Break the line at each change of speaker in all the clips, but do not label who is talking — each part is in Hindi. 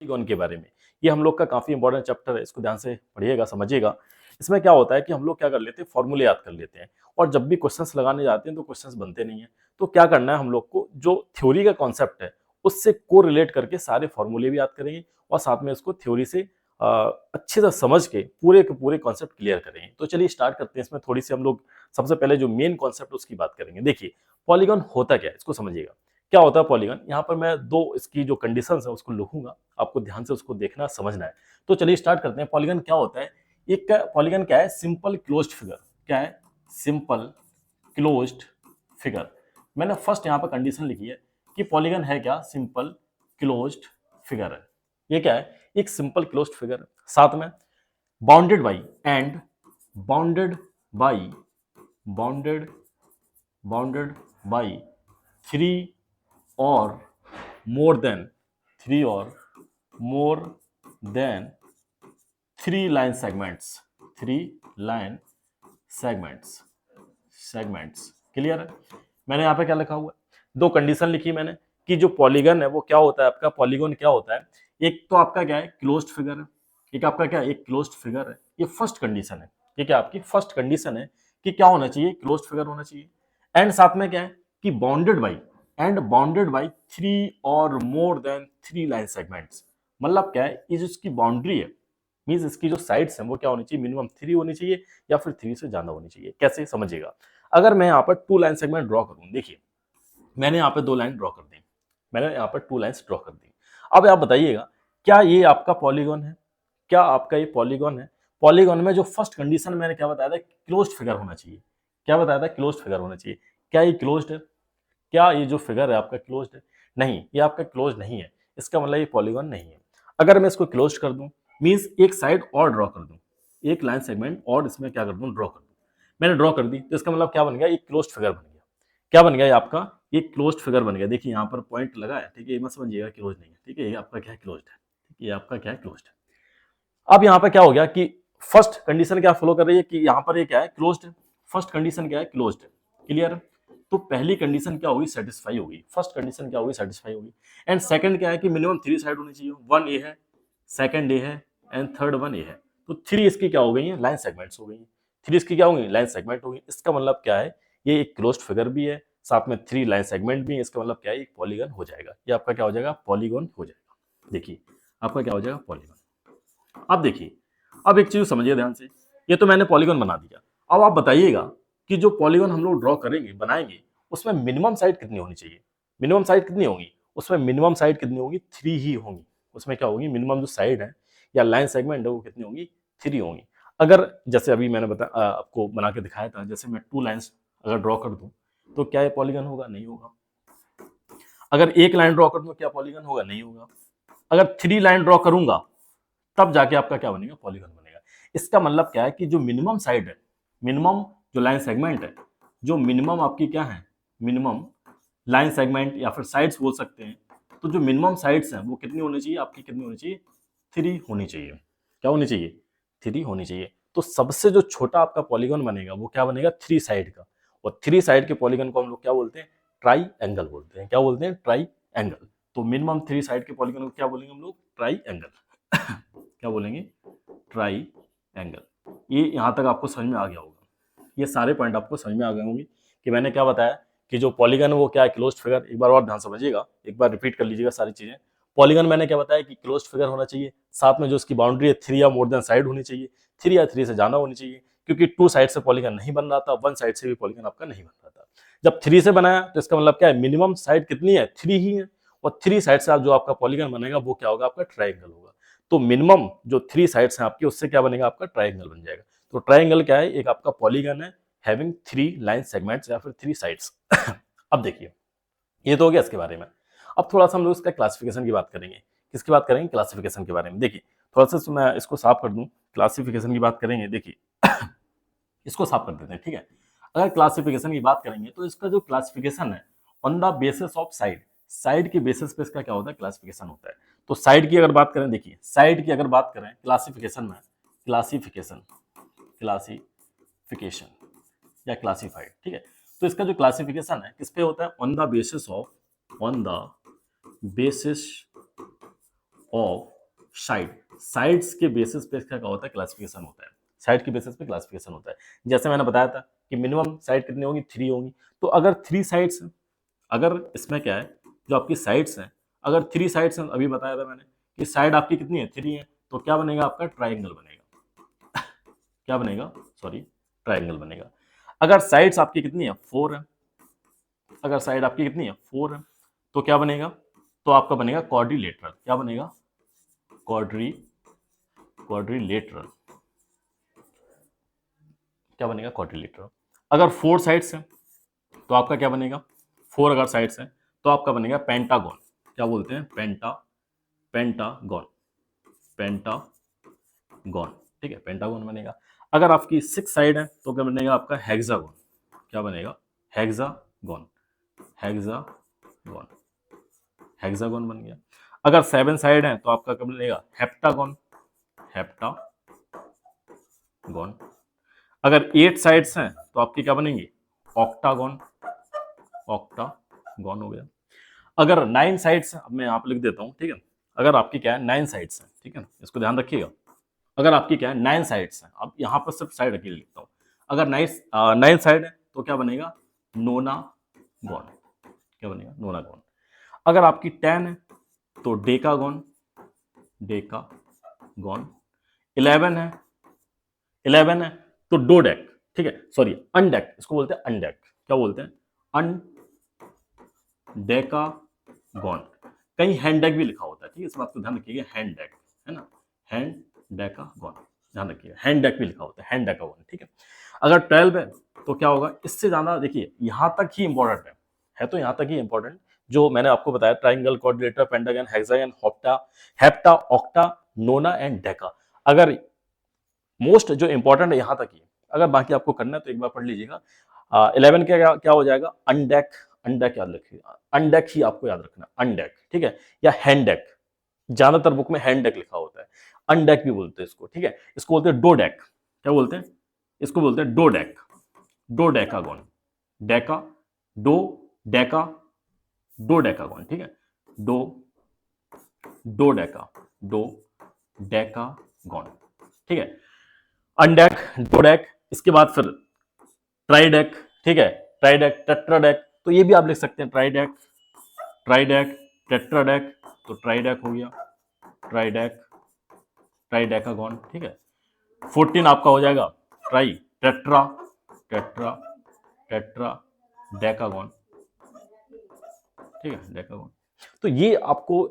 पॉलीगॉन के बारे में। ये हम लोग का काफी इंपॉर्टेंट चैप्टर है, इसको ध्यान से पढ़िएगा, समझिएगा। इसमें क्या होता है कि हम लोग क्या कर लेते हैं, फॉर्मूले याद कर लेते हैं, और जब भी क्वेश्चंस लगाने जाते हैं तो क्वेश्चंस बनते नहीं है। तो क्या करना है हम लोग को, जो थ्योरी का कॉन्सेप्ट है उससे को रिलेट करके सारे फॉर्मूले भी याद करेंगे, और साथ में उसको थ्योरी से अच्छे से समझ के पूरे के पूरे कॉन्सेप्ट क्लियर करेंगे। तो चलिए स्टार्ट करते हैं। इसमें थोड़ी सी हम लोग सबसे पहले जो मेन कॉन्सेप्ट उसकी बात करेंगे। देखिए पॉलीगॉन होता क्या है, इसको समझिएगा। क्या होता है पॉलीगॉन, यहाँ पर मैं दो इसकी जो कंडीशंस है उसको लिखूंगा, आपको ध्यान से उसको देखना समझना है। तो चलिए स्टार्ट करते हैं। पॉलीगॉन क्या होता है, एक पॉलीगॉन क्या है, सिंपल क्लोज्ड फिगर। क्या है, सिंपल क्लोज्ड फिगर। मैंने फर्स्ट यहाँ पर कंडीशन लिखी है कि पॉलीगॉन है क्या, सिंपल क्लोज्ड फिगर है। ये क्या है, एक सिंपल क्लोज्ड फिगर है। साथ में bounded by and bounded by bounded bounded by three और मोर देन थ्री और more than three line segments, three line segments, segments. Clear है। मैंने यहाँ पे क्या लिखा हुआ है, दो कंडीशन लिखी मैंने कि जो पॉलीगन है वो क्या होता है आपका, पॉलीगन क्या होता है, एक तो आपका क्या है क्लोज्ड फिगर है, एक आपका क्या है, एक क्लोज्ड फिगर है। ये फर्स्ट कंडीशन है, ये क्या आपकी फर्स्ट कंडीशन है कि क्या होना चाहिए, क्लोज्ड फिगर होना चाहिए। एंड साथ में क्या है कि bounded by and bounded by three और more than three line segments. मतलब क्या है, ये जो इसकी बाउंड्री है, मींस इसकी जो साइड्स हैं वो क्या होनी चाहिए, मिनिमम थ्री होनी चाहिए या फिर थ्री से ज्यादा होनी चाहिए। कैसे समझिएगा, अगर मैं यहाँ पर टू लाइन सेगमेंट ड्रॉ करूँ, देखिए मैंने यहाँ पे दो लाइन ड्रॉ कर दी, मैंने यहाँ पर टू लाइन्स ड्रॉ कर दी। अब आप बताइएगा क्या ये आपका पॉलीगॉन है, क्या आपका ये पॉलीगॉन है। पॉलीगॉन में जो फर्स्ट कंडीशन मैंने क्या बताया था, क्लोज्ड फिगर होना चाहिए। क्या बताया था, क्लोज्ड फिगर होना चाहिए। क्या ये क्लोज्ड है, क्या ये जो फिगर है आपका क्लोज्ड है, नहीं ये आपका क्लोज नहीं है, इसका मतलब ये पॉलीगॉन नहीं है। अगर मैं इसको क्लोज कर दूं, मींस एक साइड और ड्रॉ कर दूं, एक लाइन सेगमेंट और इसमें क्या कर दूं, ड्रॉ कर दूं, मैंने ड्रॉ कर दी, तो इसका मतलब क्या बन गया, एक क्लोज्ड फिगर बन गया। क्या बन गया ये आपका, ये क्लोज्ड फिगर बन गया। देखिए यहाँ पर पॉइंट लगा है, ठीक है, ये मत समझिएगा क्लोज नहीं है, ठीक है, ये आपका क्या है, क्लोज्ड है, ठीक है, ये आपका क्या है, क्लोज्ड है। अब यहाँ पर क्या हो गया कि फर्स्ट कंडीशन क्या फॉलो कर रही है कि यहाँ पर ये क्या है, क्लोज्ड है। फर्स्ट कंडीशन क्या है, क्लोज्ड है। क्लियर है। तो पहली कंडीशन क्या होगी, सेटिस्फाई होगी। फर्स्ट कंडीशन क्या होगी, सेटिस्फाई होगी। एंड सेकंड क्या है कि मिनिमम थ्री साइड होनी चाहिए। वन ए है, सेकंड ए है, एंड थर्ड वन ए है। तो थ्री इसकी क्या हो गई है, लाइन सेगमेंट्स हो गई। थ्री इसकी क्या होगी, लाइन सेगमेंट होगी। इसका मतलब क्या है, ये एक क्लोज्ड फिगर भी है, साथ में थ्री लाइन सेगमेंट भी है। इसका मतलब क्या है, एक पॉलीगन हो जाएगा। ये आपका क्या हो जाएगा, पॉलीगन हो जाएगा। देखिए आपका क्या हो जाएगा, पॉलीगन। अब देखिए, अब एक चीज समझिए ध्यान से, ये तो मैंने पॉलीगॉन बना दिया। अब आप बताइएगा कि जो पॉलीगॉन हम लोग ड्रॉ करेंगे, बनाएंगे, उसमें मिनिमम साइड कितनी होनी चाहिए। मिनिमम साइड कितनी होगी, उसमें मिनिमम साइड कितनी होगी, थ्री ही होंगी। उसमें क्या होगी, मिनिमम जो साइड है या लाइन सेगमेंट है वो कितनी होगी, थ्री होंगी। अगर जैसे अभी मैंने आपको बना के दिखाया था, जैसे मैं टू लाइन्स अगर ड्रॉ कर दूं तो क्या ये पॉलीगन होगा, नहीं होगा। अगर एक लाइन ड्रॉ कर दूं क्या पॉलीगन होगा, नहीं होगा। अगर थ्री लाइन ड्रॉ करूंगा तब जाके आपका क्या बनेगा, पॉलीगन बनेगा। इसका मतलब क्या है कि जो मिनिमम साइड है, मिनिमम जो लाइन सेगमेंट है, जो मिनिमम आपकी क्या है, मिनिमम लाइन सेगमेंट या फिर साइड्स बोल सकते हैं, तो जो मिनिमम साइड्स हैं वो कितनी होनी चाहिए आपकी, कितनी होनी चाहिए, थ्री होनी चाहिए। क्या होनी चाहिए, थ्री होनी चाहिए। तो सबसे जो छोटा आपका पॉलीगन बनेगा वो क्या बनेगा, थ्री साइड का। और थ्री साइड के पॉलीगन को हम लोग क्या बोलते हैं, ट्राई एंगल बोलते हैं। क्या बोलते हैं, ट्राई एंगल। तो मिनिमम थ्री साइड के पॉलीगन को क्या बोलेंगे हम लोग, ट्राई एंगल। क्या बोलेंगे, ट्राई एंगल। ये यहां तक आपको समझ में आ गया होगा, ये सारे पॉइंट आपको समझ में आ गए होंगे कि मैंने क्या बताया कि जो पॉलीगन है वो क्या है, क्लोज्ड फिगर। एक बार और ध्यान समझिएगा, एक बार रिपीट कर लीजिएगा सारी चीजें। पॉलीगन मैंने क्या बताया कि क्लोज्ड फिगर होना चाहिए, साथ में जो उसकी बाउंड्री है थ्री या मोर देन साइड होनी चाहिए, थ्री या थ्री से ज्यादा होनी चाहिए, क्योंकि टू साइड से पॉलीगन नहीं बन रहा था, वन साइड से भी पॉलीगन आपका नहीं बन रहा था। जब थ्री से बनाया तो इसका मतलब क्या है, मिनिमम साइड कितनी है, थ्री ही है, और थ्री साइड से आप जो आपका पॉलीगन बनेगा वो क्या होगा, आपका ट्राइंगल होगा। तो मिनिमम जो थ्री साइड्स हैं आपकी, उससे क्या बनेगा, आपका ट्राइंगल बन जाएगा। तो ट्राइंगल क्या है, एक आपका पॉलीगन है हैविंग थ्री लाइन सेगमेंट्स या फिर थ्री साइड्स। अब देखिए, ये तो हो गया इसके बारे में। अब थोड़ा सा हम लोग इसका क्लासिफिकेशन की बात करेंगे। किसकी बात करेंगे, क्लासिफिकेशन के बारे में। देखिए थोड़ा सा मैं इसको साफ कर दूं, क्लासिफिकेशन की बात करेंगे। देखिए इसको साफ कर देते हैं, ठीक है। अगर क्लासिफिकेशन की बात करेंगे तो इसका जो क्लासिफिकेशन है, on the basis of side, side के बेसिस पे इसका क्या होता है, क्लासिफिकेशन होता है। तो साइड की अगर बात करें, देखिए साइड की अगर बात करें क्लासिफिकेशन में, क्लासिफिकेशन, क्लासिफिकेशन या क्लासिफाइड, ठीक है। तो इसका जो क्लासिफिकेशन है किस पे होता है, on the basis of, on the basis of side, sides के बेसिस पे इसका क्या होता है, क्लासिफिकेशन होता है, साइड के बेसिस पे क्लासिफिकेशन होता है। जैसे मैंने बताया था कि मिनिमम साइड कितनी होगी, 3 होंगी। तो अगर 3 साइड्स, अगर इसमें क्या है, जो आपकी साइड्स हैं, अगर 3 साइड्स हैं, अभी बताया था मैंने कि साइड आपकी कितनी है, 3 है, तो क्या बनेगा आपका, ट्राइंगल बनेगा। क्या बनेगा, सॉरी, ट्राइंगल बनेगा। अगर साइड्स आपकी कितनी है, 4 है, अगर साइड आपकी कितनी है, 4 है, तो क्या बनेगा, तो आपका बनेगा क्वाड्रिलेटरल। क्या बनेगा, क्वाड्रिलेटरल। क्या बनेगा, क्वाड्रिलेटरल। अगर 4 साइड्स हैं तो आपका क्या बनेगा, 4 अगर साइड्स हैं तो आपका बनेगा पेंटागन। क्या बोलते हैं, पेंटागन, पेंटागन, ठीक है, पेंटागन बनेगा। अगर आपकी 6 साइड है तो क्या बनेगा आपका, हेक्सागन। क्या बनेगा, हेक्सागन, हेक्सागन, हेक्सागन बन गया। अगर 7 साइड है तो आपका क्या बनेगा, हेप्टागन, हेप्टागन। अगर 8 साइड्स हैं तो आपकी क्या बनेंगी, ऑक्टागन, ऑक्टागन हो गया। अगर 9 साइड्स हैं, अब मैं यहाँ पे लिख देता हूँ, ठीक है, अगर आपकी क्या है 9 साइड्स हैं, ठीक है, इसको ध्यान रखिएगा। अगर आपकी क्या है 9 साइड्स हैं, अब यहाँ पर सिर्फ साइड अकेले लिखता हूँ। अगर 9 साइड है तो क्या बनेगा, नोना गॉन। क्या बनेगा, नोना गॉन। अगर आपकी 10 है तो डेकागॉन, डेकागॉन। 11 है, 11 है तो डोडेक, ठीक है, सॉरी, अनडेक, इसको बोलते हैं अनडेक। क्या बोलते हैं, अनडेकागॉन। कहीं हैंडेक भी लिखा होता है, ठीक है, इस बात को ध्यान रखिएगा, हैंडेक है ना, हैंडेकागॉन, ध्यान रखिएगा, हैंडेक भी लिखा होता है, हैंडेकागॉन, ठीक है। अगर 12 है तो क्या होगा, इससे ज्यादा देखिए यहां तक ही इंपॉर्टेंट है तो यहां तक ही इंपॉर्टेंट, जो मैंने आपको बताया, triangle, quadrilateral, pentagon, hexagon, octa, hepta, octa, nona and deca. अगर मोस्ट जो इंपॉर्टेंट है यहां तक ही, अगर बाकी आपको करना है तो एक बार पढ़ लीजिएगा। 11 का क्या हो जाएगा, अनडेक, अनडेक याद रखिएगा, अनडेक ही आपको याद रखना, अनडेक, ठीक है, या हैंडेक, ज्यादातर बुक में हैंडेक लिखा होता है, अनडेक भी बोलते हैं इसको, ठीक है, इसको बोलते हैं डोडेक। क्या बोलते हैं, इसको बोलते हैं डोडेक, डोडेकागोन, डेका, डो, डेका, डोडेकागोन, ठीक है, डो, डोडेका, डो, डेकागोन, ठीक है। अनडेक, डोडेक, इसके बाद फिर ट्राइडेक, ठीक है, ट्राइडेक, टेट्राडेक, तो ये भी आप लिख सकते हैं, ट्राइडेक, ट्राइडेक, टेट्राडेक, तो ट्राइडेक हो गया, ट्राइडेक, ट्राइडेकागॉन, ठीक है। 14 आपका हो जाएगा try, tetra, tetra, tetra decagon, ठीक है, डेकागॉन। तो ये आपको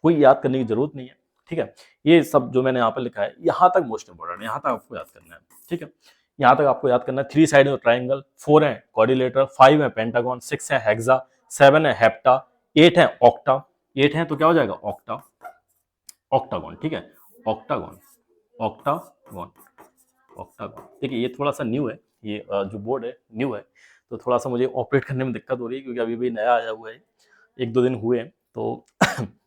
कोई याद करने की जरूरत नहीं है, ठीक है। ये सब जो मैंने यहाँ पर लिखा है, यहाँ तक मोस्ट इंपोर्टेंट है, यहाँ तक आपको याद करना है, ठीक है, यहाँ तक आपको याद करना है। 3 साइड ट्राइंगल, 4 है क्वाड्रिलेटरल, 5 है पेंटागन, 6 है हेक्सा, 7 है हेप्टा, 8 है ऑक्टा, 8 है तो क्या हो जाएगा, ऑक्टा, ऑक्टागॉन, ठीक है, ऑक्टागॉन, ऑक्टागॉन, ऑक्टागॉन। देखिए ये थोड़ा सा न्यू है, ये जो बोर्ड है न्यू है, तो थोड़ा सा मुझे ऑपरेट करने में दिक्कत हो रही है, क्योंकि अभी भी नया आया हुआ है, 1-2 दिन हुए हैं, तो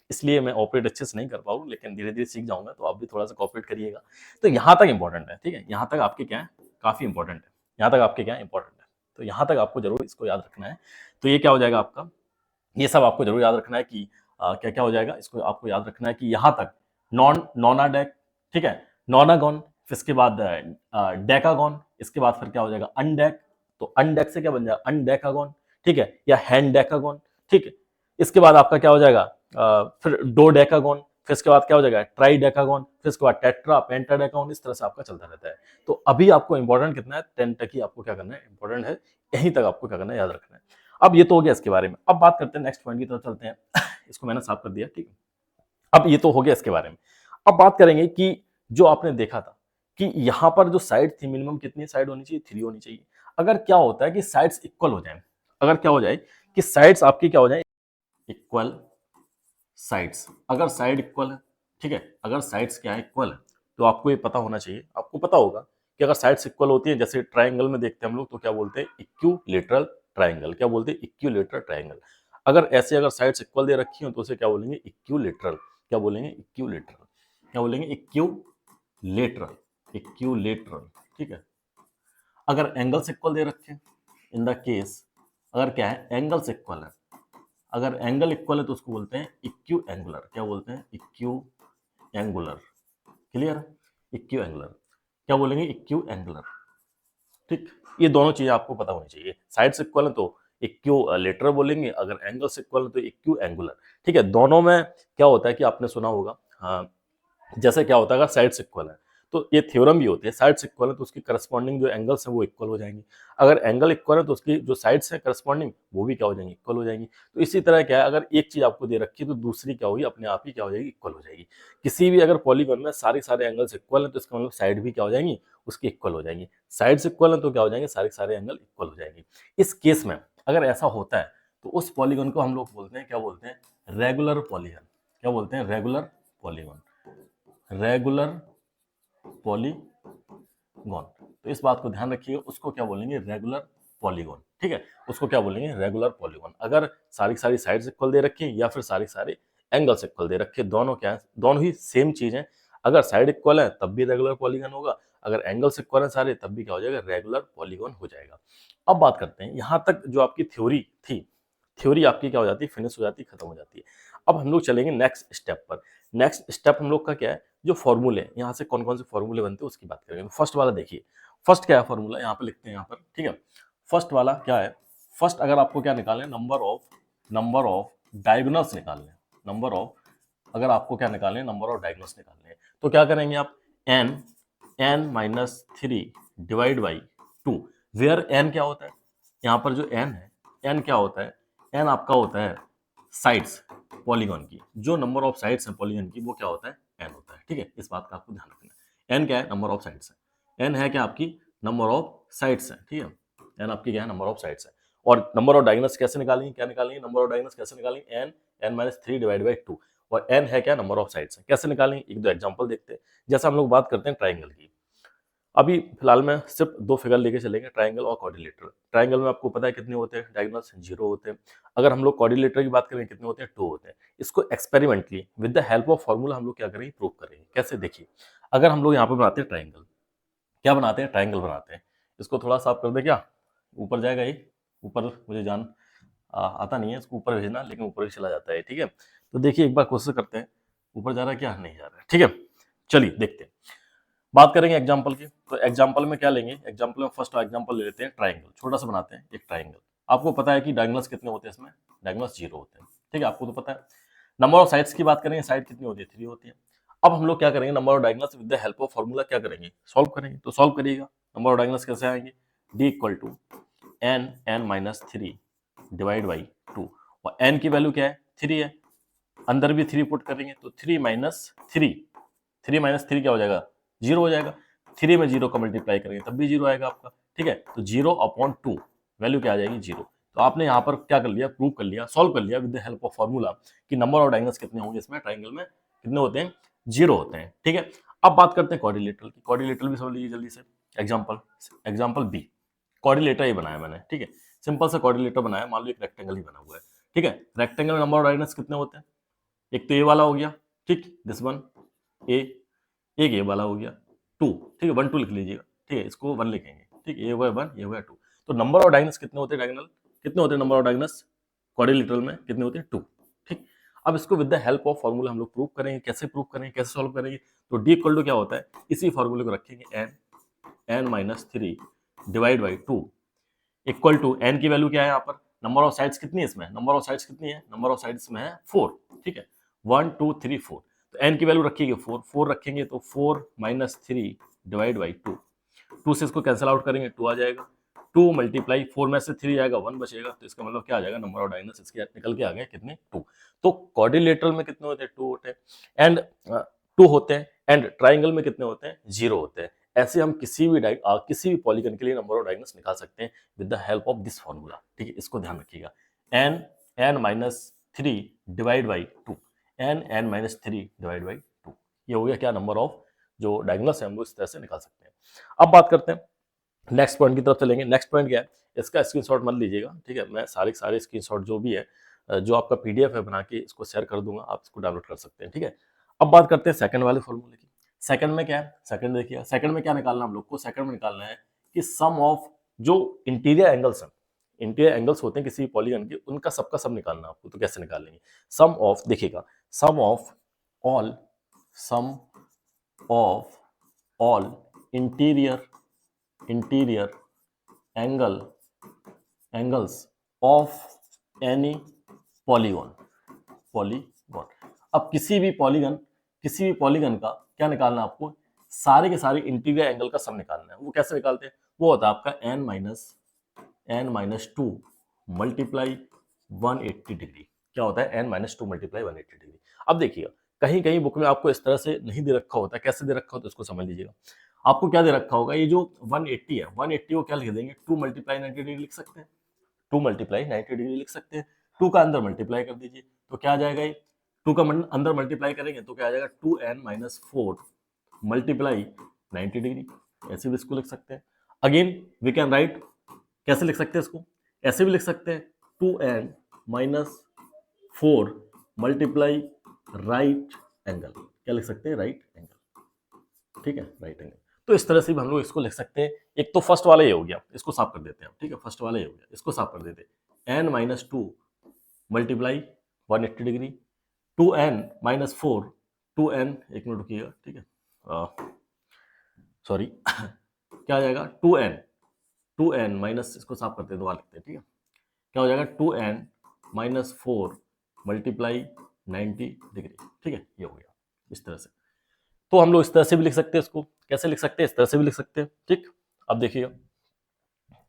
इसलिए मैं ऑपरेट अच्छे से नहीं कर पाऊँ, लेकिन धीरे धीरे सीख जाऊंगा, तो आप भी थोड़ा सा कॉपरेट करिएगा। तो यहाँ तक इंपॉर्टेंट है, ठीक है, यहाँ तक आपके क्या है, काफी इंपॉर्टेंट है, यहाँ तक आपके क्या इंपॉर्टेंट है, तो यहाँ तक आपको जरूर इसको याद रखना है। तो ये क्या हो जाएगा आपका, ये सब आपको जरूर याद रखना है कि क्या क्या हो जाएगा, इसको आपको याद रखना है कि यहाँ तक नॉनाडेक, ठीक है, नॉनागॉन, फिर इसके बाद डेकागॉन, इसके बाद फिर क्या हो जाएगा, अनडेक, तो अनडेक से क्या बन जाएगा, अनडेकागॉन, ठीक है, या हैंडेकागॉन, ठीक है। इसके बाद आपका क्या हो जाएगा, फिर डोडेकागॉन, फिर इसके बाद क्या हो जाएगा, ट्राइडेकागॉन, फिर इसके बाद टेट्रा, पेंटाडेकागॉन, इस तरह से आपका चलता रहता है। तो अभी आपको इंपॉर्टेंट कितना है, 10 तक ही आपको क्या करना है, इंपॉर्टेंट है, यहीं तक आपको क्या करना है, याद रखना है। अब ये तो हो गया इसके बारे में, अब बात करते हैं नेक्स्ट पॉइंट की तरफ चलते हैं। इसको मैंने साफ कर दिया, ठीक है। अब ये तो हो गया इसके बारे में, अब बात करेंगे कि जो आपने देखा था कि यहाँ पर जो साइड थी, मिनिमम कितनी साइड होनी चाहिए, 3 होनी चाहिए। अगर क्या होता है कि साइड्स इक्वल हो जाए, अगर क्या हो जाए कि साइड्स आपकी क्या हो जाए, इक्वल साइड्स, अगर साइड इक्वल है, ठीक है, अगर साइड्स क्या है, इक्वल है, तो आपको ये पता होना चाहिए, आपको पता होगा कि अगर साइड्स इक्वल होती है, जैसे ट्राइंगल में देखते हैं हम लोग, तो क्या बोलते हैं, इक्विलेटरल ट्राइंगल। क्या बोलते हैं, इक्विलेटरल ट्राइंगल। अगर ऐसे अगर साइड्स इक्वल दे रखी हो तो उसे क्या बोलेंगे, इक्विलेटरल। क्या बोलेंगे, इक्विलेटरल। क्या बोलेंगे, इक्विलेटरल, इक्विलेटरल, ठीक है। अगर एंगल्स इक्वल दे रखे, इन द केस अगर क्या है, एंगल्स इक्वल है, अगर एंगल इक्वल है तो उसको बोलते हैं इक्यू एंगुलर। क्या बोलते हैं, इक्यू एंगुलर, क्लियर, इक्यू एंगुलर, क्या बोलेंगे, इक्यू एंगुलर, ठीक। ये दोनों चीजें आपको पता होनी चाहिए, साइड से इक्वल है तो इक्यू लेटरल बोलेंगे, अगर एंगल से इक्वल है तो इक्यू एंगुलर, ठीक है। दोनों में क्या होता है कि आपने सुना होगा, हाँ, जैसे क्या होता है अगर साइड से इक्वल है तो ये थ्योरम भी होती है, साइड से इक्वल है तो उसकी करस्पॉन्डिंग जो एंगल्स हैं वो इक्वल हो जाएंगी, अगर एंगल इक्वल है तो उसकी जो साइड्स हैं करस्पॉन्डिंग वो भी क्या हो जाएंगी, इक्वल हो जाएंगी। तो इसी तरह क्या है, अगर एक चीज आपको दे रखी है तो दूसरी क्या होगी, अपने आप ही क्या हो जाएगी, इक्वल हो जाएगी। किसी भी अगर पॉलीगन में सारे एंगल्स इक्वल है तो इसका मतलब साइड भी क्या हो जाएंगी, उसकी इक्वल हो जाएंगी, साइड से इक्वल है तो क्या हो जाएंगे, सारे एंगल इक्वल हो जाएंगे। इस केस में अगर ऐसा होता है तो उस पॉलीगन को हम लोग बोलते हैं, क्या बोलते हैं, रेगुलर पॉलीगन, क्या बोलते हैं, रेगुलर पॉलीगन, रेगुलर पॉलीगॉन। तो इस बात को ध्यान रखिएगा, उसको क्या बोलेंगे, रेगुलर पॉलीगॉन, ठीक है, उसको क्या बोलेंगे, रेगुलर पॉलीगॉन। अगर सारी साइड्स इक्वल दे रखी है या फिर सारे एंगल्स इक्वल दे रखे, दोनों क्या है, दोनों ही सेम चीज है। अगर साइड इक्वल है तब भी रेगुलर पॉलीगॉन होगा, अगर एंगल्स इक्वल है सारे तब भी क्या हो जाएगा, रेगुलर पॉलीगॉन हो जाएगा। अब बात करते हैं, यहां तक जो आपकी थ्योरी थी, थ्योरी आपकी क्या हो जाती है, फिनिश हो जाती है, खत्म हो जाती है। अब हम लोग चलेंगे नेक्स्ट स्टेप पर। नेक्स्ट स्टेप हम लोग का क्या है, जो फॉर्मूले, यहाँ से कौन कौन से फॉर्मूले बनते हैं उसकी बात करेंगे। फर्स्ट वाला देखिए, फर्स्ट क्या है फॉर्मूला, यहाँ पे लिखते हैं यहाँ पर, ठीक है। फर्स्ट वाला क्या है, फर्स्ट अगर आपको क्या निकालना है, नंबर ऑफ डायगोनल्स निकालने हैं, नंबर ऑफ, अगर आपको क्या निकालने हैं, नंबर ऑफ डायगोनल्स निकालने हैं, तो क्या करेंगे आप, n-3 divide by 2, where n क्या होता है, यहाँ पर जो n है, n क्या होता है, n आपका होता है साइड्स पॉलीगॉन की, जो नंबर ऑफ साइड्स हैं पॉलीगॉन की वो क्या होता है, n होता है, ठीक है। इस बात का आपको ध्यान रखना है, n क्या है, नंबर ऑफ साइड्स है, n है क्या आपकी, नंबर ऑफ साइड्स है, ठीक है, n आपकी क्या है, नंबर ऑफ साइड्स है। और नंबर ऑफ डायगोनल्स कैसे निकालेंगे, क्या निकालेंगे, नंबर ऑफ डायगोनल्स कैसे निकालेंगे, n-3 डिवाइड बाई 2, और n है क्या, नंबर ऑफ साइड्स है, कैसे निकालेंगे, एक दो एग्जांपल देखते हैं। जैसा हम लोग बात करते हैं ट्राइंगल की, अभी फिलहाल में सिर्फ दो फिगर लेके चलेंगे, ट्राइंगल और क्वाड्रिलेटरल। ट्राइंगल में आपको पता है कितने होते हैं डायगोनल्स, 0 होते हैं। अगर हम लोग क्वाड्रिलेटरल की बात करें कितने होते हैं, 2 होते हैं। इसको experimentally with the help of formula हम लोग क्या करेंगे, प्रूव करेंगे। कैसे, देखिए, अगर हम लोग यहाँ पे बनाते हैं ट्राइंगल, क्या बनाते हैं, ट्राइंगल बनाते हैं, इसको थोड़ा साफ कर दे क्या, ऊपर जाएगा ये, ऊपर मुझे जान आता नहीं है, इसको ऊपर भेजना, लेकिन ऊपर ही चला जाता है, ठीक है। तो देखिए एक बार कोशिश करते हैं, ऊपर जा रहा है क्या, नहीं जा रहा है, ठीक है। चलिए देखते हैं, बात करेंगे एग्जाम्पल की। तो एग्जाम्पल में क्या लेंगे, एग्जाम्पल में फर्स्ट एग्जाम्पल ले लेते हैं ट्राइंगल, छोटा सा बनाते हैं एक ट्राइंगल। आपको पता है कि डायगोनल्स कितने होते हैं इसमें, डायगोनल्स 0 होते हैं, ठीक है, आपको तो पता है। नंबर ऑफ साइड्स की बात करेंगे, साइड कितनी होती है, 3 होती है। अब हम लोग क्या करेंगे, number of diagonals with the help of formula क्या करेंगे, सॉल्व करेंगे। तो सॉल्व करिएगा, नंबर ऑफ डायगोनल्स कैसे आएंगे, d equal to n-3 divide by 2, और n की वैल्यू क्या है, 3 है, अंदर भी 3 पुट करेंगे तो 3 - 3 क्या हो जाएगा, 0 हो जाएगा। 3 में 0 का मल्टीप्लाई करेंगे तब भी 0 आएगा आपका, ठीक है। तो 0/2 वैल्यू क्या आ जाएगी, 0। तो आपने यहाँ पर क्या कर लिया, प्रूव कर लिया, सॉल्व कर लिया with the help of formula कि नंबर ऑफ डायगोनल्स कितने होंगे इसमें, ट्राइंगल में कितने होते हैं, 0 होते हैं, ठीक है। अब बात करते हैं क्वाड्रिलेटरल की, क्वाड्रिलेटरल भी समझ लीजिए जल्दी से। एग्जाम्पल बी, क्वाड्रिलेटर ही बनाया मैंने, ठीक है, सिंपल सा क्वाड्रिलेटर बनाया, मान लो एक रेक्टेंगल ही बना हुआ है, ठीक है। रेक्टेंगल में नंबर ऑफ डायगोनल्स कितने होते हैं, एक तो ये वाला हो गया, ठीक, दिस वन ए, एक ये वाला हो गया 2, ठीक है, 1 2 लिख लीजिएगा, ठीक है, इसको 1 लिखेंगे, ठीक है, ये हुआ 1, ये हुआ 2। तो नंबर ऑफ डायगोनल्स कितने होते हैं, डायगोनल कितने होते हैं, नंबर ऑफ डायगोनल्स क्वाड्रिलेटरल में कितने होते हैं, 2, ठीक। अब इसको with the help of formula हम लोग प्रूव करेंगे, कैसे प्रूव करेंगे, कैसे सॉल्व करेंगे। तो डी इक्वल टू क्या होता है, इसी फॉर्मूले को रखेंगे, n-3 divide by 2 equal to, n की वैल्यू क्या है यहाँ पर, नंबर ऑफ साइड्स कितनी है इसमें, नंबर ऑफ साइड्स कितनी है, नंबर ऑफ साइड्स में है 4, ठीक है, 1 2 3 4। तो n की वैल्यू रखिएगा 4 रखेंगे तो 4 - 3 डिवाइड बाई 2, 2 से इसको कैंसिल आउट करेंगे 2 आ जाएगा, 2 मल्टीप्लाई 4 में से 3 आएगा 1 बचेगा, तो इसका मतलब क्या आ जाएगा, नंबर ऑफ डायगोनल्स इसके निकल के आ गए कितने, 2। तो क्वाड्रिलेटरल में कितने होते हैं, 2 होते हैं, एंड 2 होते हैं, एंड ट्राइंगल में कितने होते हैं, 0 होते हैं। ऐसे हम किसी भी पॉलीगन के लिए नंबर ऑफ डायगोनल्स निकाल सकते हैं with the help of this formula, ठीक है, इसको ध्यान रखिएगा। n-3 divide by 2, n-3 divide by 2, ये हो गया क्या, नंबर ऑफ जो डायगोनल्स है हम लोग इस तरह से निकाल सकते हैं। अब बात करते हैं नेक्स्ट पॉइंट की तरफ चलेंगे। नेक्स्ट पॉइंट क्या है, इसका स्क्रीनशॉट मत लीजिएगा, ठीक है, मैं सारे स्क्रीनशॉट जो भी है, जो आपका पीडीएफ है बना के इसको शेयर कर दूंगा, आप इसको डाउनलोड कर सकते हैं, ठीक है। अब बात करते हैं सेकंड वाले फॉर्मूले की। सेकंड में क्या है, सेकंड देखिए, सेकंड में क्या निकालना हम लोग को, सेकंड में निकालना है कि सम ऑफ जो इंटीरियर एंगल्स हैं, इंटीरियर एंगल्स होते हैं किसी पॉलीगन के, उनका सबका सब निकालना है आपको। तो कैसे निकालेंगे, सम ऑफ, देखिएगा, sum of all sum of all interior angles of any polygon. अब किसी भी पॉलीगन का क्या निकालना है आपको, सारे के सारे इंटीरियर एंगल का सम निकालना है। वो कैसे निकालते हैं, वो होता है आपका n-2 मल्टीप्लाई 180 डिग्री। क्या होता है n-2 मल्टीप्लाई 180 डिग्री। अब देखिएगा कहीं कहीं बुक में आपको इस तरह से नहीं दे रखा होता है, कैसे दे रखा होता है इसको समझ लीजिएगा। आपको क्या दे रखा होगा, ये जो 180 है 180 को क्या लिख देंगे 2 मल्टीप्लाई 90 डिग्री लिख सकते हैं, 2 मल्टीप्लाई 90 डिग्री लिख सकते हैं। 2 का अंदर मल्टीप्लाई कर दीजिए तो क्या आ जाएगा, ये 2 का अंदर मल्टीप्लाई करेंगे तो क्या आ जाएगा 2n-4 मल्टीप्लाई 90 डिग्री। ऐसे भी इसको लिख सकते हैं। अगेन वी कैन राइट, कैसे लिख सकते हैं इसको, ऐसे भी लिख सकते हैं 2n-4 मल्टीप्लाई राइट एंगल। क्या लिख सकते हैं, राइट एंगल। ठीक है, राइट एंगल। तो इस तरह से भी हम लोग इसको लिख सकते हैं। एक तो फर्स्ट वाला ये हो गया, इसको साफ कर देते हैं। ठीक है, फर्स्ट वाला ये हो गया, इसको साफ कर देते हैं। n-2 multiply 180 degree, 2n-4 2n, एक मिनट रुकिएगा, ठीक है, सॉरी क्या आ जाएगा 2n माइनस, इसको साफ करते हैं, दोबारा लिखते हैं। ठीक है, क्या हो जाएगा 2n-4 मल्टीप्लाई 90 डिग्री। ठीक है, ये हो गया इस तरह से। तो हम लोग इस तरह से भी लिख सकते हैं इसको। कैसे लिख सकते हैं, इस तरह से भी लिख सकते हैं। ठीक, अब देखिएगा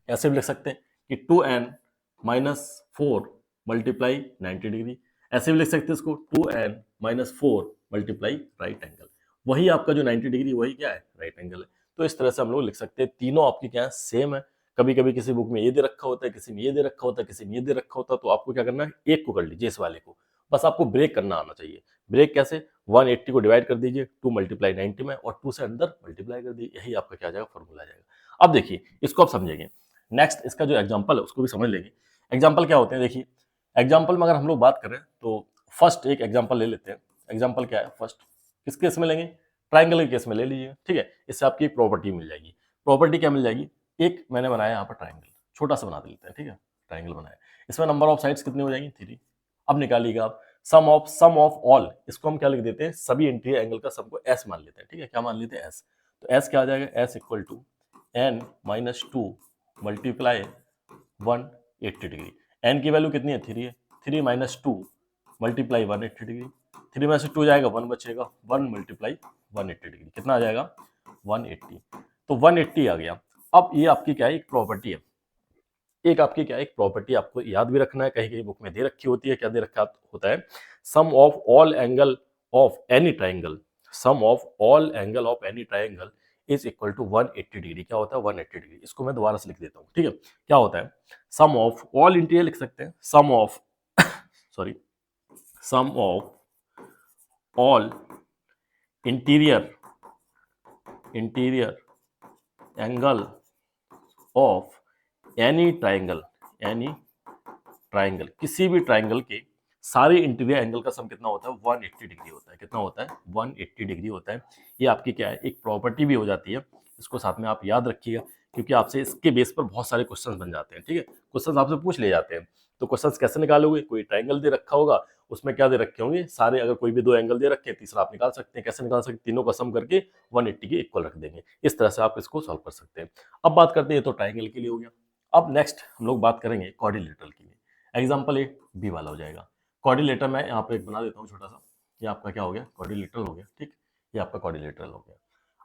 ऐसे भी लिख सकते हैं कि 2n-4 मल्टीप्लाई 90 डिग्री। ऐसे भी लिख सकते हैं इसको 2n-4 मल्टीप्लाई राइट एंगल। वही आपका जो 90 डिग्री वही क्या है, राइट एंगल है। तो इस तरह से हम लोग लिख सकते हैं। तीनों आपकी क्या है, सेम है। कभी कभी किसी बुक में ये दे रखा होता है, किसी में ये दे रखा होता है, किसी में ये दे रखा होता है। तो आपको क्या करना है, एक को कर लीजिए, इस वाले को। बस आपको ब्रेक करना आना चाहिए। ब्रेक कैसे, 180 को डिवाइड कर दीजिए 2 मल्टीप्लाई 90 में और 2 से अंदर मल्टीप्लाई कर दीजिए। यही आपका क्या जाएगा, फॉर्मूला आ जाएगा। अब देखिए इसको आप समझेंगे। नेक्स्ट इसका जो एग्जाम्पल है उसको भी समझ लेंगे। एग्जाम्पल क्या होते हैं, देखिए एग्जाम्पल में अगर हम लोग बात करें तो फर्स्ट एक एग्जाम्पल ले लेते हैं। एग्जाम्पल क्या है, फर्स्ट किस केस में लेंगे, ट्राइंगल के केस में ले लीजिए। ठीक है, इससे आपकी एक प्रॉपर्टी मिल जाएगी। प्रॉपर्टी क्या मिल जाएगी, एक मैंने बनाया यहाँ पर ट्राइंगल, छोटा सा बना लेते हैं। ठीक है, ट्राइंगल बनाया, इसमें नंबर ऑफ साइड्स कितनी हो जाएंगी, 3। अब निकालिएगा आप सम ऑफ ऑल, इसको हम क्या लिख देते हैं, सभी इंटीरियर एंगल का सम को एस मान लेते हैं। ठीक है, क्या मान लेते हैं, एस। तो एस क्या आ जाएगा, S equal to n-2 multiply 180 degree. n की वैल्यू कितनी है, 3 है। 3-2 मल्टीप्लाई 180 डिग्री। 3 में से 2 जाएगा, 1 बचेगा, 1 मल्टीप्लाई 180 डिग्री। कितना आ जाएगा, 180। तो 180 आ गया। अब ये आपकी क्या है, एक प्रॉपर्टी है। एक आपकी क्या है, एक प्रॉपर्टी आपको याद भी रखना है, कहीं कहीं बुक में दे रखी होती है। क्या दे रखा होता है, sum of all angle of any triangle, sum of all angle of any triangle is equal to 180 degree. क्या होता है, 180 डिग्री। इसको मैं दोबारा से लिख देता हूँ। ठीक है, क्या होता है, सम ऑफ ऑल इंटीरियर लिख सकते हैं, sum of sorry sum of all interior angle of any triangle, किसी भी ट्राइंगल के सारे इंटीरियर एंगल का सम कितना होता है, 180 डिग्री होता है। कितना होता है, 180 डिग्री होता है। ये आपकी क्या है, एक प्रॉपर्टी भी हो जाती है। इसको साथ में आप याद रखिएगा, क्योंकि आपसे इसके बेस पर बहुत सारे क्वेश्चंस बन जाते हैं। ठीक है, क्वेश्चंस आपसे पूछ ले जाते हैं। तो क्वेश्चंस कैसे निकालोगे, कोई ट्राइंगल दे रखा होगा, उसमें क्या दे रखे होंगे सारे, अगर कोई भी 2 एंगल दे रखे हैं, तीसरा आप निकाल सकते हैं। कैसे निकाल सकते हैं, तीनों का सम करके 180 के इक्वल रख देंगे। इस तरह से आप इसको सॉल्व कर सकते हैं। अब बात करते हैं, तो ट्राइंगल के लिए हो गया। अब नेक्स्ट हम लोग बात करेंगे क्वाड्रिलेटरल की। एग्जाम्पल एक बी वाला हो जाएगा। क्वाड्रिलेटर मैं यहाँ पे एक बना देता हूँ छोटा सा। ये आपका क्या हो गया, क्वाड्रिलेटरल हो गया। ठीक, ये आपका क्वाड्रिलेटरल हो गया।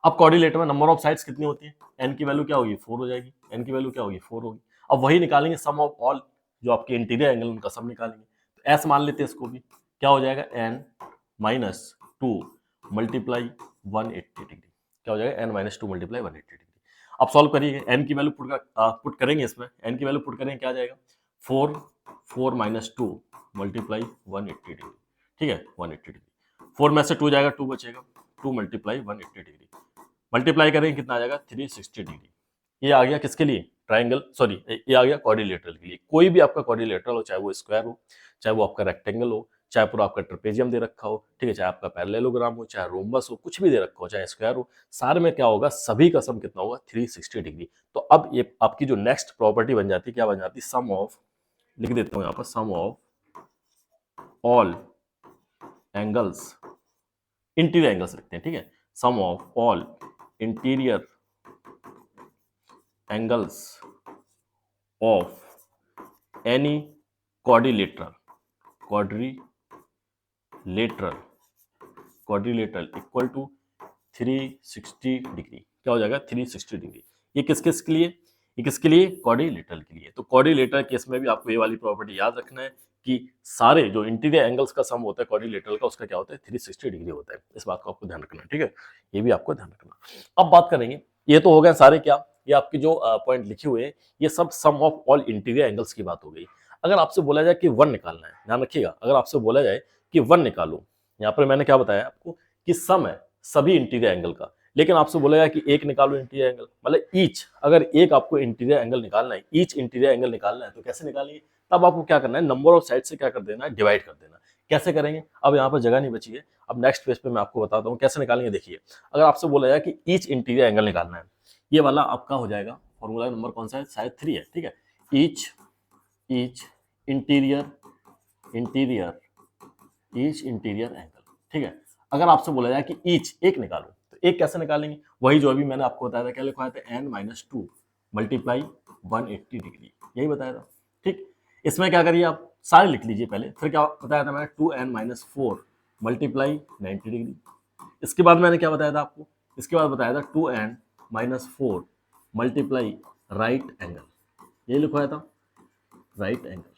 अब क्वाड्रिलेटर में नंबर ऑफ साइड्स कितनी होती है, एन की वैल्यू क्या होगी, 4 हो जाएगी। एन की वैल्यू क्या होगी, 4 होगी। अब वही निकालेंगे सम ऑफ ऑल, जो आपके इंटीरियर एंगल उनका सम निकालेंगे। तो एस मान लेते हैं इसको भी। क्या हो जाएगा, n-2 मल्टीप्लाई 180 डिग्री। क्या हो जाएगा, n-2 मल्टीप्लाई 180 डिग्री। अब सॉल्व करिए, एन की वैल्यू पुट करेंगे इसमें। एन की वैल्यू पुट करेंगे, क्या आ जाएगा, 4 मल्टीप्लाई 180 डिग्री। ठीक है, 180 डिग्री। 4 में से 2 जाएगा, 2 बचेगा, 2 मल्टीप्लाई 180 डिग्री। मल्टीप्लाई करेंगे, कितना आ जाएगा, 360 डिग्री। ये आ गया किसके लिए, ट्राइंगल, सॉरी ये आ गया क्वाड्रिलेटरल के लिए। कोई भी आपका क्वाड्रिलेटरल हो, चाहे वो स्क्वायर हो, चाहे वो आपका रेक्टेंगल हो, चाहे पूरा आपका ट्रेपेजियम दे रखा हो, ठीक है, चाहे आपका पैरेललोग्राम हो, चाहे रोम्बस हो, कुछ भी दे रखा हो, चाहे स्क्वायर हो, सारे में क्या होगा, सभी का सम कितना होगा, 360 डिग्री। तो अब ये आपकी जो नेक्स्ट प्रॉपर्टी बन जाती है, क्या बन जाती है, सम ऑफ, लिख देता हूं यहाँ पर, sum of all angles interior angles रखते हैं, ठीक है। Sum of all interior angles of any quadrilateral quadrilateral equal to 360 degree. क्या हो जाएगा? 360 डिग्री। ये किस किस के लिए? ये किसके लिए? क्वाड्रिलेटरल के लिए। तो क्वाड्रिलेटरल केस में भी आपको ये वाली प्रॉपर्टी याद रखना है कि सारे जो इंटीरियर एंगल्स का सम होता है क्वाड्रिलेटरल का, उसका क्या होता है? 360 डिग्री होता है। इस बात को आपको ध्यान रखना है, ठीक है। ये भी आपको ध्यान रखना। अब बात करेंगे, ये तो हो गए सारे क्या, ये आपके जो पॉइंट लिखे हुए हैं, ये सब सम ऑफ ऑल इंटीरियर एंगल्स की बात हो गई। अगर आपसे बोला जाए कि वन निकालना है, ध्यान रखिएगा, अगर आपसे बोला जाए कि वन निकालो, यहाँ पर मैंने क्या बताया आपको कि सम है सभी इंटीरियर एंगल का, लेकिन आपसे बोला जाए कि एक निकालो इंटीरियर एंगल, मतलब ईच, अगर एक आपको इंटीरियर एंगल निकालना है, ईच इंटीरियर एंगल निकालना है, तो कैसे निकालेंगे? तब आपको क्या करना है? नंबर ऑफ साइड से क्या कर देना है? डिवाइड कर देना। कैसे करेंगे? अब यहाँ पर जगह नहीं बची है, अब नेक्स्ट पेज पे मैं आपको बताता हूँ कैसे निकालेंगे। देखिए, अगर आपसे बोला जाए कि ईच इंटीरियर एंगल निकालना है, ये वाला आपका हो जाएगा फॉर्मूला नंबर कौन सा है? शायद 3 है, ठीक है। ईच इंटीरियर एंगल, ठीक है। अगर आपसे बोला जाए कि ईच एक निकालो, तो एक कैसे निकालेंगे? वही जो अभी मैंने आपको बताया था, क्या लिखवाया था? n-2 मल्टीप्लाई 180 डिग्री, यही बताया था, ठीक। इसमें क्या करिए, आप सारे लिख लीजिए पहले, फिर क्या बताया था मैंने? 2n-4 multiply 90 degree. इसके बाद मैंने क्या बताया था आपको? इसके बाद बताया था 2n-4 मल्टीप्लाई राइट एंगल, यही लिखवाया था, राइट एंगल,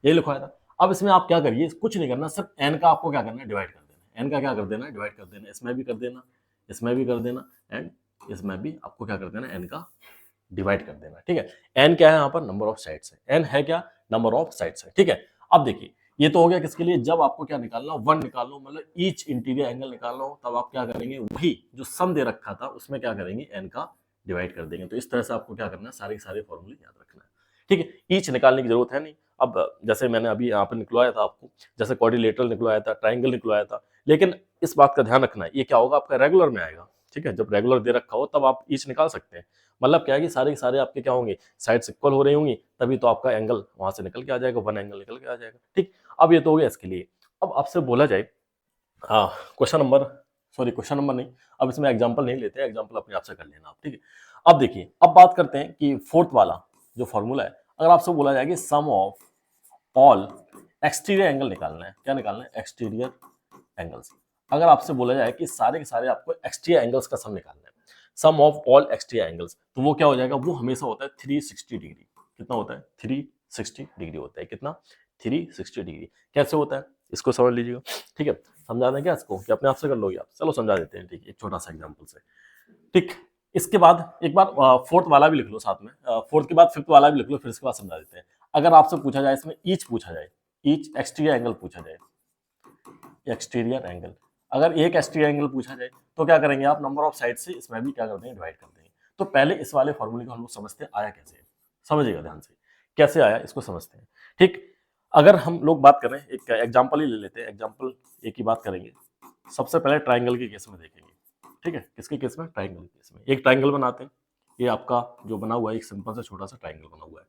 यही लिखवाया था। अब इसमें आप क्या करिए, कुछ नहीं करना, सिर्फ एन का आपको क्या करना है? डिवाइड कर देना। एन का क्या कर देना है? डिवाइड कर देना। इसमें भी कर देना, इसमें भी कर देना, एंड इसमें भी आपको क्या कर देना? एन का डिवाइड कर देना, ठीक है। एन क्या है यहाँ पर? नंबर ऑफ साइड्स है। एन है क्या? नंबर ऑफ साइड्स है, ठीक है। अब देखिए, ये तो हो गया किसके लिए? जब आपको क्या निकालना हो? वन निकालना हो, मतलब ईच इंटीरियर एंगल निकालना हो, तब आप क्या करेंगे? वही जो सम दे रखा था उसमें क्या करेंगे? एन का डिवाइड कर देंगे। तो इस तरह से आपको क्या करना है? सारे सारे फॉर्मूले याद रखना है, ठीक है। ईच निकालने की जरूरत है नहीं। अब जैसे मैंने अभी यहाँ पर निकलवाया था आपको, जैसे क्वाड्रिलेटरल निकलवाया था, ट्राइंगल निकलवाया था, लेकिन इस बात का ध्यान रखना है, ये क्या होगा? आपका रेगुलर में आएगा, ठीक है। जब रेगुलर दे रखा हो तब आप ईच निकाल सकते हैं। मतलब क्या है कि सारे के सारे आपके क्या होंगे? साइड्स इक्वल हो रही होंगी, तभी तो आपका एंगल वहां से निकल के आ जाएगा, वन एंगल निकल के आ जाएगा, ठीक। अब ये तो हो गया इसके लिए। अब आपसे बोला जाए, हाँ, क्वेश्चन नंबर नहीं, अब इसमें एग्जाम्पल नहीं लेते, एग्जाम्पल अपने आप से कर लेना आप, ठीक है। अब देखिए, अब बात करते हैं कि फोर्थ वाला जो फॉर्मूला है, अगर आपसे बोला जाए कि सम ऑफ ऑल एक्सटीरियर एंगल निकालना है, क्या निकालना है? Exterior angles. अगर आपसे बोला जाए कि सारे के सारे आपको एक्सटीरियर एंगल्स का सम निकालना है, sum of all exterior angles, तो वो क्या हो जाएगा? वो हमेशा होता है 360 डिग्री। कितना होता है? 360 डिग्री होता है। कितना? 360 डिग्री। कैसे होता है इसको समझ लीजिएगा, ठीक है। समझा दें क्या इसको, कि अपने आप से कर लोगे आप? चलो समझा देते हैं, ठीक है, एक छोटा सा एग्जाम्पल से, ठीक। इसके बाद एक बार फोर्थ वाला भी लिख लो साथ में, फोर्थ के बाद फिफ्थ वाला भी लिख लो, फिर इसके बाद समझा देते हैं। अगर आपसे पूछा जाए इसमें ईच पूछा जाए, ईच एक्सटीरियर एंगल पूछा जाए, एक्सटीरियर एंगल, अगर एक एक्सटीरियर एंगल पूछा जाए, तो क्या करेंगे आप? नंबर ऑफ साइड से इसमें भी क्या कर देंगे? डिवाइड कर देंगे। तो पहले इस वाले फॉर्मूले को हम लोग समझते हैं आया कैसे, समझिएगा ध्यान से, कैसे आया इसको समझते हैं, ठीक। अगर हम लोग बात करें, एक एग्जाम्पल ही ले लेते हैं, एग्जाम्पल एक ही बात करेंगे। सबसे पहले ट्राइंगल के केस में देखेंगे, ठीक है। किसके केस में? ट्राइंगल के केस में। एक ट्राइंगल बनाते हैं, ये आपका जो बना हुआ है एक सिंपल सा छोटा सा ट्राइंगल बना हुआ है।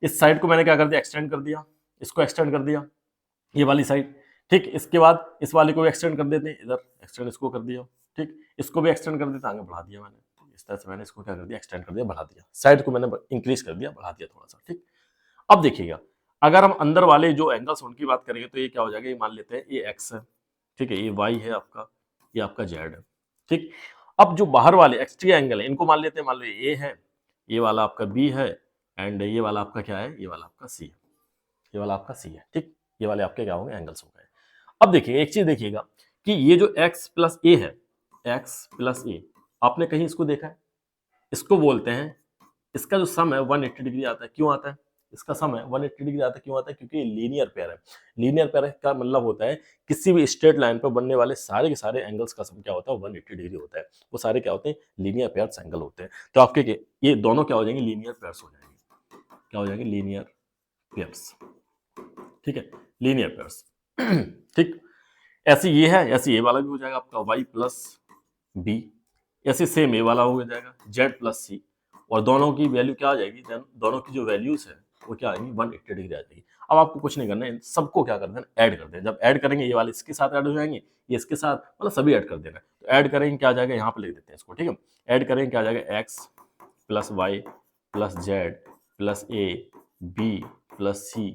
इस साइड को मैंने क्या कर दिया? एक्सटेंड कर दिया, इसको एक्सटेंड कर दिया, ये वाली साइड, ठीक। इसके बाद इस वाले को भी एक्सटेंड कर देते हैं, इधर एक्सटेंड इसको कर दिया, ठीक। इसको भी एक्सटेंड कर देता, आगे बढ़ा दिया मैंने, इस तरह से मैंने इसको क्या कर दिया? एक्सटेंड कर दिया, बढ़ा दिया, साइड को मैंने इंक्रीज कर दिया, बढ़ा दिया थोड़ा सा, ठीक। अब देखिएगा, अगर हम अंदर वाले जो एंगल्स उनकी बात करेंगे, तो ये क्या हो जाएगा? ये मान लेते हैं ये एक्स है, ठीक है, ये वाई है आपका, ये आपका जेड है, ठीक। अब जो बाहर वाले एक्सटीरियर एंगल है, इनको मान लेते हैं, मान लो ए है, ये वाला आपका बी है, एंड ये वाला आपका क्या है? ये वाला आपका सी है, ये वाला आपका सी है, ठीक। ये वाले आपके क्या होंगे? एंगल्स हो गए। अब देखिए, एक चीज देखिएगा कि ये जो x प्लस ए है, x प्लस ए, आपने कहीं इसको देखा है? इसको बोलते हैं, इसका जो सम है 180 डिग्री आता है। क्यों आता है? इसका सम है 180 डिग्री आता है, क्यों आता है? क्योंकि ये लीनियर पेयर है। लीनियर पेयर का मतलब होता है किसी भी स्ट्रेट लाइन पर बनने वाले सारे के सारे एंगल्स का सम क्या होता है? 180 डिग्री होता है। वो सारे क्या होते हैं? लीनियर पेयर्स एंगल होते हैं। तो आपके ये दोनों क्या हो जाएंगे? लीनियर पेयर्स हो जाएंगे। क्या हो जाएंगे? लीनियर पेयर्स, ठीक है, लीनियर पेयर्स, ठीक। ऐसे ये है, ऐसे ये वाला भी हो जाएगा आपका y प्लस बी, ऐसे सेम ये वाला हो जाएगा z प्लस सी, और दोनों की वैल्यू क्या आ जाएगी? दोनों की जो वैल्यूज है वो क्या आएंगी 180 डिग्री आ जाएगी। अब आपको कुछ नहीं करना है, इन सबको क्या कर देना, ऐड कर देना। जब ऐड करेंगे ये वाले इसके साथ ऐड हो जाएंगे, ये इसके साथ, मतलब सभी ऐड कर देना। तो ऐड करेंगे क्या आ जाएगा, यहाँ पे लिख देते हैं इसको, ठीक है। ऐड करेंगे क्या आ जाएगा, x plus y plus z plus a b plus C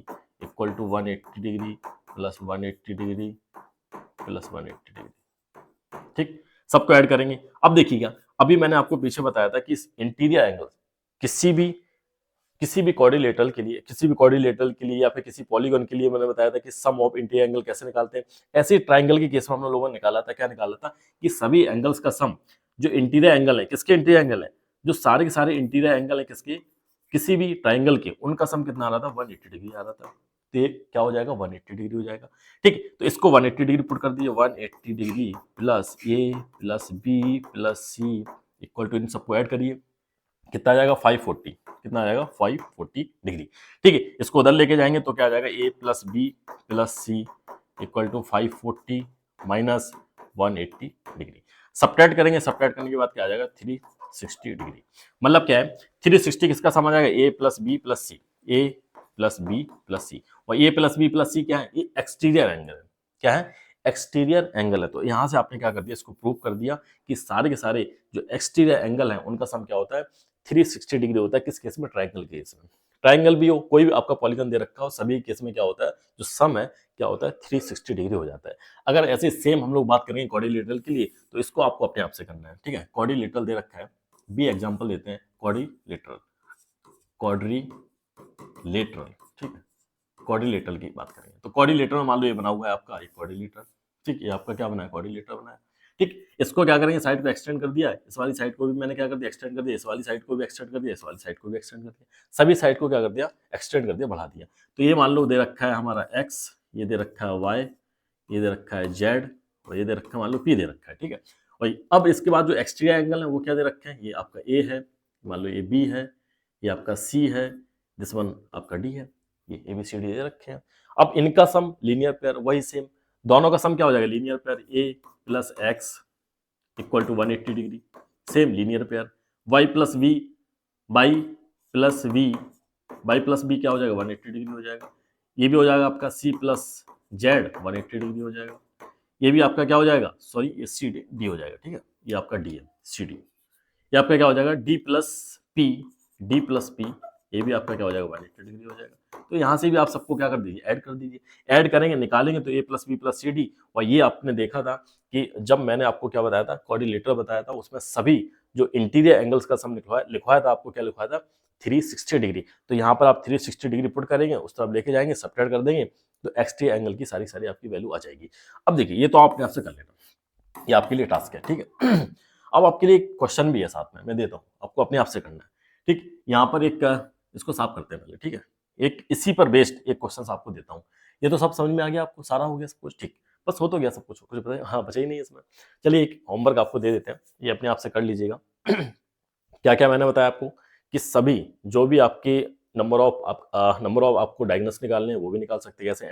equal to 180 degree plus 180 degree plus 180 degree. ठीक, सबको ऐड करेंगे। अब देखिएगा, अभी मैंने आपको पीछे बताया था कि इंटीरियर एंगल किसी भी कोऑर्डिनेटर के लिए, या फिर किसी पॉलीगॉन के लिए मैंने बताया था कि सम ऑफ इंटीरियर एंगल कैसे निकालते हैं। ऐसे ट्राइंगल के केस में हम लोगों ने निकाला था, क्या निकाला था कि सभी एंगल्स का सम, जो इंटीरियर एंगल है, किसके इंटीरियर एंगल है, जो सारे के सारे इंटीरियर एंगल है किसके, किसी भी ट्राइंगल के, उनका सम कितना आ रहा था, 180 डिग्री आ रहा था। तो ये क्या हो जाएगा, 180 डिग्री हो जाएगा। ठीक, तो इसको 180 डिग्री पुट कर दीजिए, 180 degree plus A plus B plus C equal to, इन सबको ऐड करिए, कितना आ जाएगा 540, कितना आ जाएगा 540 डिग्री। ठीक है, इसको उधर लेके जाएंगे तो क्या आ जाएगा, A plus B plus C equal to 540 minus 180 degree. Subtract करेंगे, सब्ट्रैक्ट करने के बाद क्या आ जाएगा 360 डिग्री। मतलब क्या है 360 किसका सम आ जाएगा, A plus B plus C, A plus B plus सी। और ए प्लस बी प्लस सी क्या है, ये एक्सटीरियर एंगल है। क्या है, एक्सटीरियर एंगल है। तो यहां से आपने क्या कर दिया, इसको प्रूव कर दिया कि सारे के सारे जो एक्सटीरियर एंगल है उनका सम क्या होता है, 360 डिग्री होता है। किस केस में, ट्राइंगल के केस में। ट्राइंगल भी हो, कोई भी आपका पॉलीगन दे रखा हो, सभी केस में क्या होता है, जो सम है क्या होता है, 360 डिग्री हो जाता है। अगर ऐसे सेम हम लोग बात करेंगे क्वाड्रिलेटरल के लिए, तो इसको आपको अपने आप से करना है। ठीक है, क्वाड्रिलेटरल दे रखा है, बी एग्जांपल देते हैं, क्वाड्रिलेटरल, क्वाड्रिलेटरल, ठीक है, क्वाड्रिलेटरल की बात करेंगे तो क्वाड्रिलेटरल में मान लो ये बना हुआ है आपका एक क्वाड्रिलेटरल। ठीक, ये आपका क्या बना है, क्वाड्रिलेटरल बना है। ठीक, इसको क्या करेंगे, साइड को एक्सटेंड कर दिया, इस वाली साइड को भी मैंने क्या कर दिया, एक्सटेंड कर दिया, इस वाली साइड को भी एक्सटेंड कर दिया, इस वाली साइड को भी एक्सटेंड कर दिया, सभी साइड को क्या कर दिया, एक्सटेंड कर दिया, बढ़ा दिया। तो ये मान लो दे रखा है हमारा एक्स, ये दे रखा है वाई, ये दे रखा है जेड, और ये दे रखा है मान लो पी दे रखा है। ठीक है, और अब इसके बाद जो एक्सटीरियर एंगल है वो क्या दे रखे हैं, ये आपका ए है, मान लो ये बी है, ये आपका सी है, दिस वन आपका डी है, ये ए बी सी डी दे रखे हैं। अब इनका सम लीनियर पेयर वही सेम, दोनों का सम क्या हो जाएगा, linear pair a plus x equal to 180 degree, same linear pair. y plus v, by plus v, by plus b क्या हो जाएगा, 180 डिग्री हो जाएगा। ये भी हो जाएगा आपका c प्लस जेड 180 डिग्री हो जाएगा। ये भी आपका क्या हो जाएगा, सॉरी ये सी डी हो जाएगा। ठीक है, ये आपका डी है, सी डी। ये आपका क्या हो जाएगा, D plus P, D plus P, ये भी आपका क्या हो जाएगा, 180 डिग्री हो जाएगा। तो यहाँ से भी आप सबको क्या कर दीजिए, ऐड कर दीजिए। ऐड करेंगे, निकालेंगे तो A plus B plus C D. और ये आपने देखा था कि जब मैंने आपको क्या बताया था, कोऑर्डिनेटर बताया था, उसमें सभी जो इंटीरियर एंगल्स का सम लिखवाया था आपको, क्या लिखवाया था 360 डिग्री। तो यहाँ पर आप 360 डिग्री पुट करेंगे, उस तरफ लेके जाएंगे, सब्ट्रैक्ट कर देंगे, तो एक्सटीरियर एंगल की सारी सारी आपकी वैल्यू आ जाएगी। अब देखिए, ये तो आपने आपसे कर लेना, ये आपके लिए टास्क है। ठीक है, अब आपके लिए एक क्वेश्चन भी है साथ में, मैं देता हूँ आपको, अपने आप से करना है। ठीक, यहाँ पर एक, इसको साफ करते हैं पहले। ठीक है, एक इसी पर बेस्ड एक क्वेश्चन आपको देता हूँ। ये तो सब समझ में आ गया आपको, सारा हो गया सब कुछ, ठीक, बस हो तो गया सब कुछ, कुछ पता, हाँ बचा ही नहीं है इसमें। चलिए एक होमवर्क आपको दे देते हैं, ये अपने आप से कर लीजिएगा। क्या क्या मैंने बताया आपको कि सभी जो भी आपके नंबर ऑफ आपको डायगोनल्स निकालने हैं वो भी निकाल सकते हैं, जैसे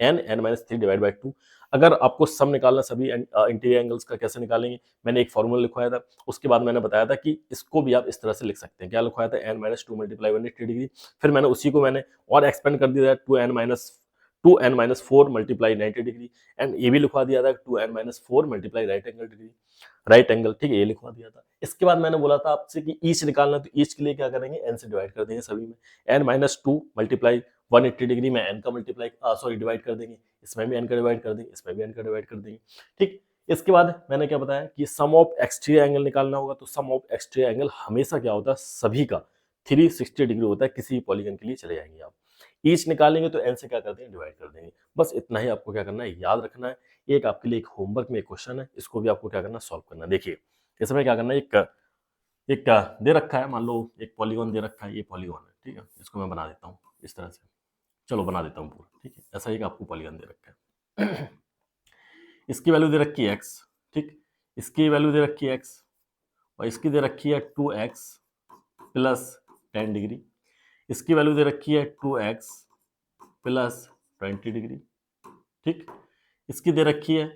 n-3 डिवाइड बाई 2। अगर आपको सम निकालना सभी इंटीरियर एंगल्स का, कैसे निकालेंगे, मैंने एक फॉर्मूला लिखवाया था। उसके बाद मैंने बताया था कि इसको भी आप इस तरह से लिख सकते हैं, क्या लिखवाया था, n-2 मल्टीप्लाई 180 डिग्री। फिर मैंने उसी को मैंने और एक्सपेंड कर दिया, 2n-4 मल्टीप्लाई 90 डिग्री। एंड ये भी लिखवा दिया था 2n-4 मल्टीप्लाई राइट एंगल। ठीक है, ये लिखवा दिया था। इसके बाद मैंने बोला था आपसे कि ईच निकालना, तो ईच के लिए क्या करेंगे, n से डिवाइड कर देंगे सभी में। n-2 मल्टीप्लाई 180 डिग्री में n का मल्टीप्लाई डिवाइड कर देंगे, इसमें भी n का डिवाइड कर देंगे, इसमें भी n का डिवाइड कर देंगे। ठीक, इसके बाद मैंने क्या बताया कि सम ऑफ एक्सटीरियर एंगल निकालना होगा, तो सम ऑफ एक्सटीरियर एंगल हमेशा क्या होता है, सभी का 360 डिग्री होता है, किसी पॉलीगन के लिए चले जाएंगे आप। ईच निकालेंगे तो n से क्या कर देंगे, डिवाइड कर देंगे। बस इतना ही आपको क्या करना है, याद रखना है। एक आपके लिए एक होमवर्क में एक क्वेश्चन है, इसको भी आपको क्या करना है, सॉल्व करना है। देखिए इसमें क्या करना है, एक दे रखा है, मान लो एक पॉलीगॉन दे रखा है, ये पॉलीगॉन है। ठीक है, इसको मैं बना देता हूँ इस तरह से, चलो बना देता हूँ पूरा। ठीक है, ऐसा एक आपको पॉलीगॉन दे रखा है। इसकी वैल्यू दे रखी है x। ठीक, इसकी वैल्यू दे रखी है x, और इसकी दे रखी है 2x प्लस 10 डिग्री। इसकी वैल्यू दे रखी है 2x प्लस 20 डिग्री। ठीक, इसकी दे रखी है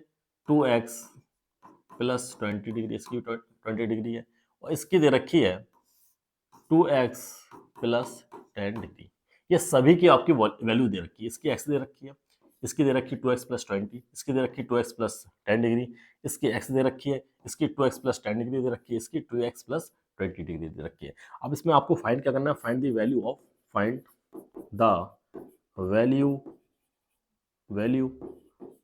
2x प्लस 20 डिग्री, इसकी 20 डिग्री है। और इसकी दे रखी है 2x प्लस 10 डिग्री। ये सभी की आपकी वैल्यू दे रखी है। इसकी एक्स दे रखी है, इसकी दे रखी है 2x प्लस 20, इसकी दे रखी है 2x प्लस 10 डिग्री, इसकी एक्स दे रखी है, इसकी 2x प्लस 10 डिग्री दे रखी है, इसकी 2x प्लस 20 डिग्री दे रखी है। अब इसमें आपको फाइंड क्या करना है, find the value of, find the value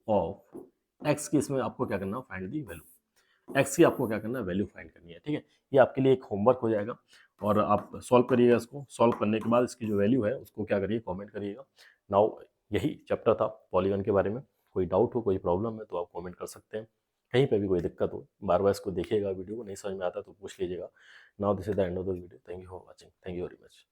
of x की, इसमें आपको क्या करना है, फाइंड दी वैल्यू एक्स की, आपको क्या करना है, वैल्यू फाइंड करनी है। ठीक है, ये आपके लिए एक होमवर्क हो जाएगा और आप सॉल्व करिएगा इसको। सॉल्व करने के बाद इसकी जो वैल्यू है उसको क्या करिए, कमेंट करिएगा। नाउ यही चैप्टर था पॉलीगन के बारे में। कोई डाउट हो, कोई प्रॉब्लम है तो आप कमेंट कर सकते हैं। कहीं पे भी कोई दिक्कत हो, बार बार इसको देखिएगा, वीडियो को नहीं समझ में आता तो पूछ लीजिएगा। Now this is the end of the video. Thank you for watching. Thank you very much.